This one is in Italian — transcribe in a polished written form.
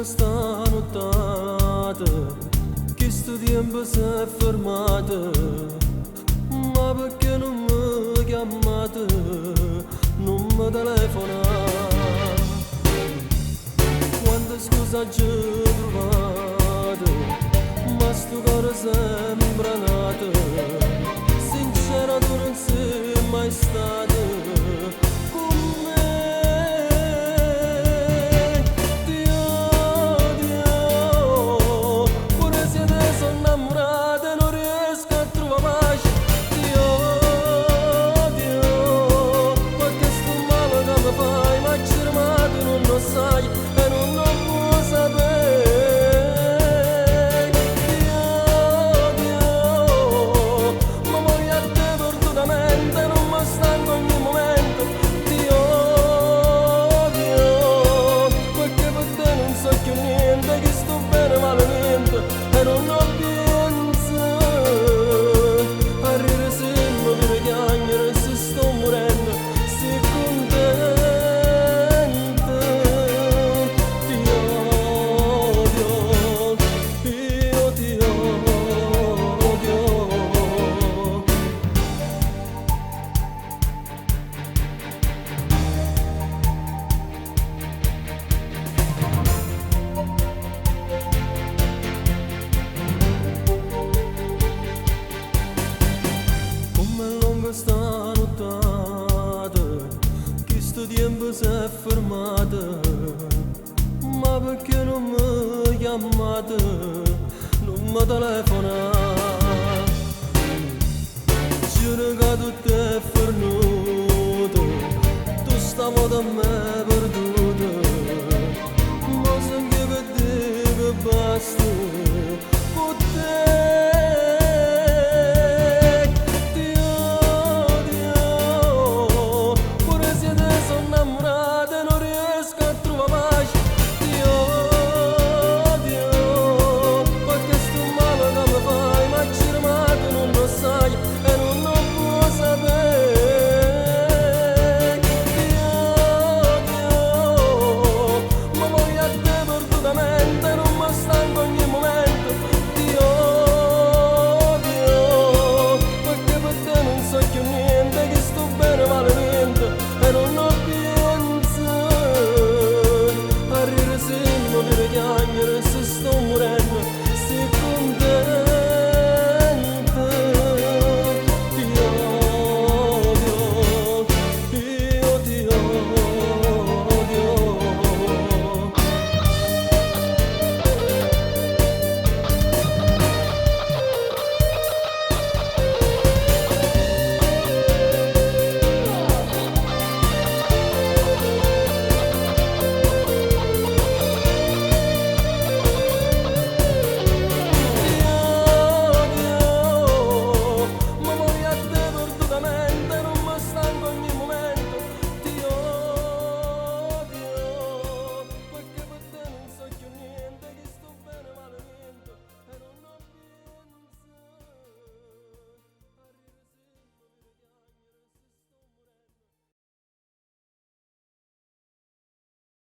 sta nottata, che sto tempo si è fermato, ma perché non mi chiamate, non mi telefona? Quante scuse ci trovate, ma sto cuore sembra nato, sincera tu non sei mai stata con me. Sai e non lo può sapere. Dio, ma voglio a te perdutamente, non mi stanco ogni momento. Dio, perché per te non so più niente, che sto bene malamente e non ho penso a ridere sempre per chiacchiere se sto morendo, se contento. Sta nottata, che sto tempo si è fermato, ma perché non mi chiamate, non mi telefona?